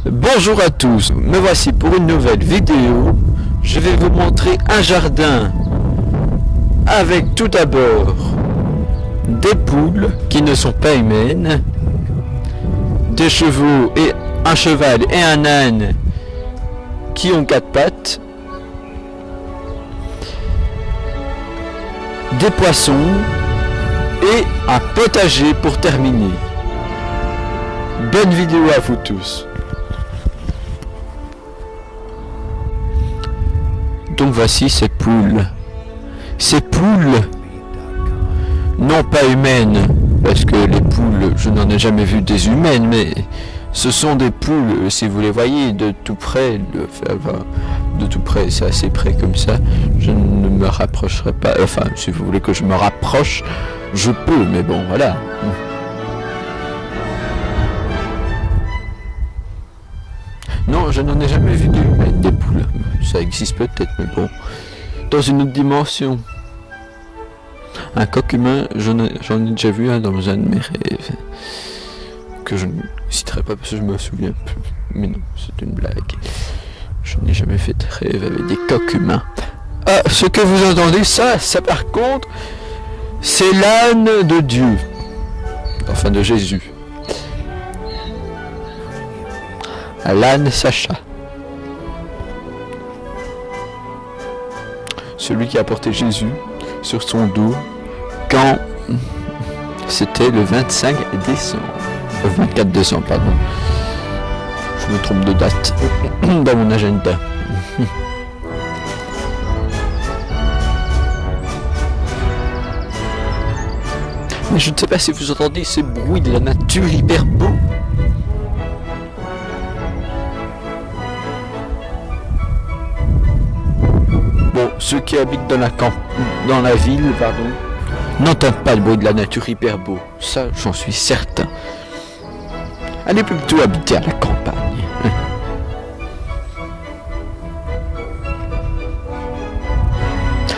Bonjour à tous, me voici pour une nouvelle vidéo. Je vais vous montrer un jardin avec tout d'abord des poules qui ne sont pas humaines, des chevaux et un cheval et un âne qui ont 4 pattes, des poissons et un potager pour terminer. Bonne vidéo à vous tous. Donc voici ces poules. Ces poules, non pas humaines, parce que les poules, je n'en ai jamais vu des humaines, mais ce sont des poules, si vous les voyez de tout près, de tout près, c'est assez près comme ça, je ne me rapprocherai pas, enfin, si vous voulez que je me rapproche, je peux, mais bon, voilà. Non, je n'en ai jamais vu des poules. Ça existe peut-être, mais bon. Dans une autre dimension. Un coq humain, j'en ai déjà vu un dans un de mes rêves. Que je ne citerai pas parce que je me souviens plus. Mais non, c'est une blague. Je n'ai jamais fait de rêve avec des coqs humains. Ah, ce que vous entendez, ça par contre, c'est l'âne de Dieu. Enfin, de Jésus. L'âne Sacha. Celui qui a porté Jésus sur son dos quand c'était le 25 décembre. 24 décembre, pardon. Je me trompe de date dans mon agenda. Mais je ne sais pas si vous entendez ce bruit de la nature hyper beau. Bon, ceux qui habitent dans la ville, pardon, n'entendent pas le bruit de la nature hyper beau. Ça, j'en suis certain. Allez plutôt habiter à la campagne.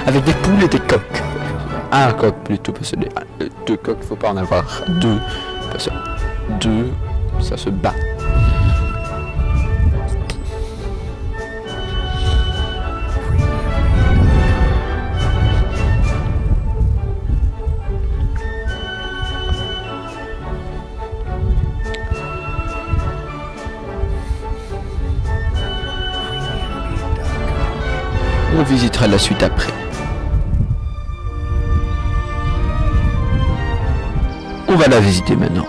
Avec des poules et des coqs. Un coq plutôt, parce que deux coqs, faut pas en avoir deux. Parce que deux, ça se bat. On visitera la suite après. On va la visiter maintenant.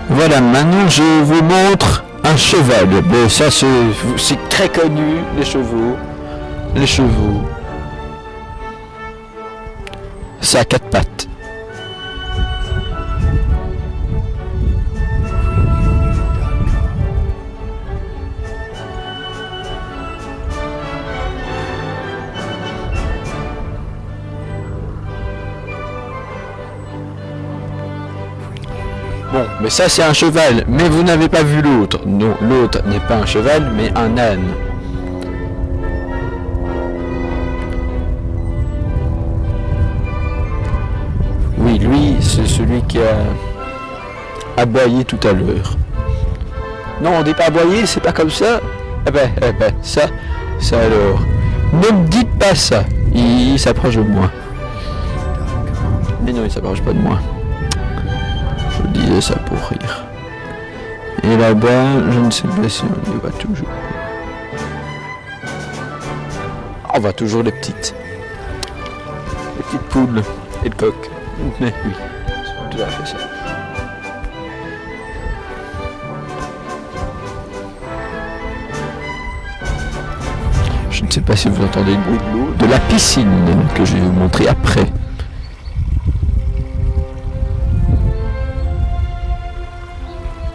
Voilà, maintenant je vous montre un cheval. Bon, ça c'est très connu, les chevaux. Les chevaux. Ça a 4 pattes. Bon, mais ça c'est un cheval, mais vous n'avez pas vu l'autre. Non, l'autre n'est pas un cheval, mais un âne. Oui, lui, c'est celui qui a aboyé tout à l'heure. Non, on dit pas aboyer, c'est pas comme ça. Eh ben, ça alors. Ne me dites pas ça. Il s'approche de moi. Mais non, il s'approche pas de moi. Je disais ça pour rire. Et là-bas, je ne sais pas si on y va toujours. On va toujours les petites. Les petites poules et le coq. Mais oui, c'est tout à fait ça. Je ne sais pas si vous entendez le bruit de l'eau de la piscine que je vais vous montrer après.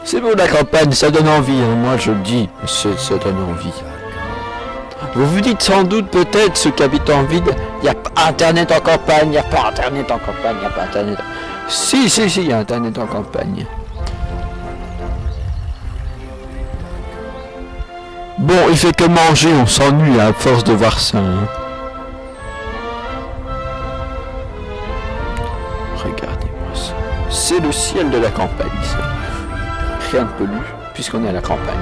C'est beau la campagne, ça donne envie, hein. Moi je le dis, ça donne envie. Vous vous dites sans doute peut-être, ceux qui habitent en ville, il n'y a pas internet en campagne, il n'y a pas internet en campagne, il n'y a pas internet. Si, il y a internet en campagne. Bon, il fait que manger, on s'ennuie à force de voir ça. Hein. Regardez-moi ça. C'est le ciel de la campagne, ça. Rien de pollu. puisqu'on est à la campagne.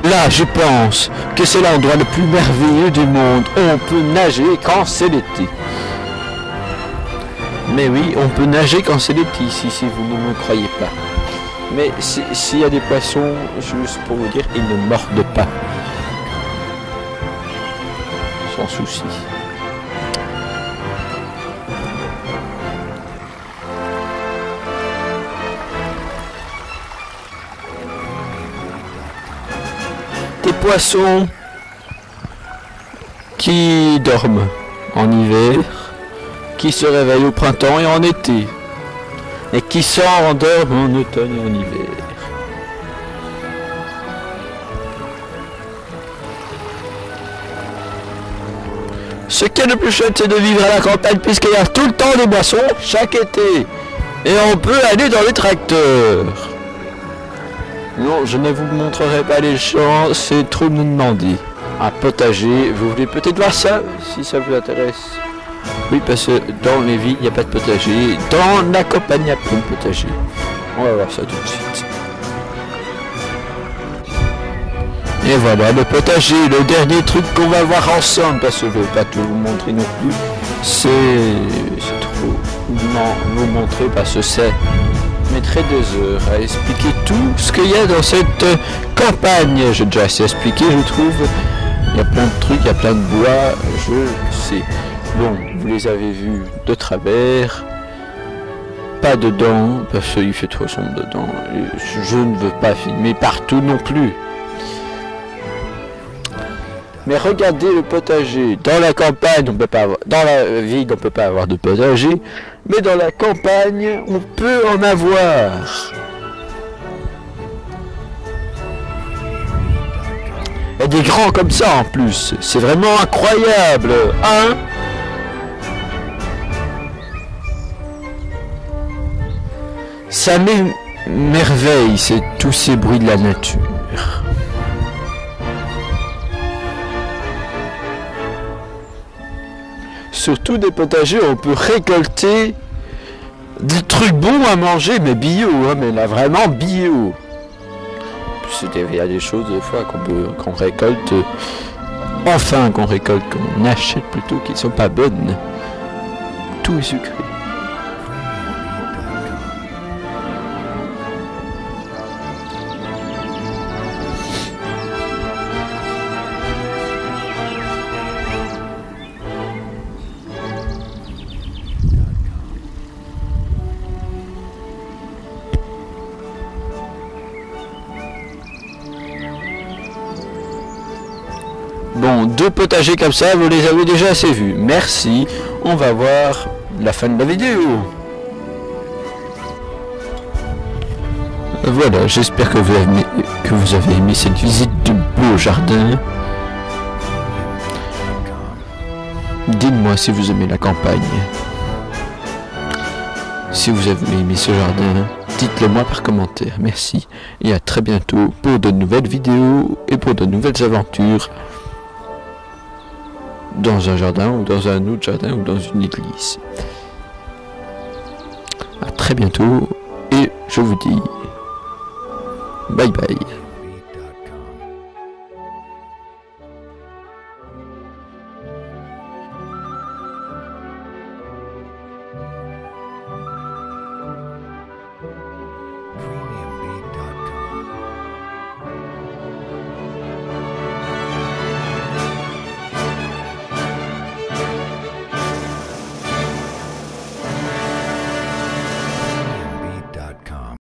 Là, je pense que c'est l'endroit le plus merveilleux du monde. On peut nager quand c'est l'été. Mais oui, on peut nager quand c'est l'été ici, si vous ne me croyez pas. Mais s'il y a des poissons, juste pour vous dire, ils ne mordent pas. Sans souci. Des poissons qui dorment en hiver, qui se réveillent au printemps et en été, et qui s'endorment en automne et en hiver. Ce qui est le plus chouette, c'est de vivre à la campagne, puisqu'il y a tout le temps des boissons chaque été, et on peut aller dans les tracteurs. Non, je ne vous montrerai pas les champs, c'est trop me demander. Un potager, vous voulez peut-être voir ça, si ça vous intéresse. Oui, parce que dans les villes, il n'y a pas de potager. Dans la campagne, il y a plein de potagers. On va voir ça tout de suite. Et voilà, le potager, le dernier truc qu'on va voir ensemble, parce que je ne vais pas tout vous montrer non plus. C'est trop vous montrer, parce que c'est... Je mettrai 2 heures à expliquer tout ce qu'il y a dans cette campagne. J'ai déjà assez expliqué, je trouve. Il y a plein de trucs, il y a plein de bois, je sais. Bon, vous les avez vus de travers. Pas dedans, parce qu'il fait trop sombre dedans. Je ne veux pas filmer partout non plus. Mais regardez le potager. Dans la campagne, on peut pas avoir. Dans la ville, on peut pas avoir de potager. Mais dans la campagne, on peut en avoir. Et des grands comme ça en plus. C'est vraiment incroyable. Hein? Ça m'émerveille, c'est tous ces bruits de la nature. Surtout des potagers, on peut récolter des trucs bons à manger, mais bio, hein, mais là vraiment bio. Il y a des choses des fois qu'on récolte, qu'on récolte, qu'on achète plutôt, qui ne sont pas bonnes. Tout est sucré. Bon, 2 potagers comme ça, vous les avez déjà assez vus. Merci. On va voir la fin de la vidéo. Voilà, j'espère que vous avez aimé cette visite de beau jardin. Dites-moi si vous aimez la campagne. Si vous avez aimé ce jardin, dites-le moi par commentaire. Merci. Et à très bientôt pour de nouvelles vidéos et pour de nouvelles aventures. Dans un jardin ou dans un autre jardin ou dans une église. À très bientôt et je vous dis bye bye.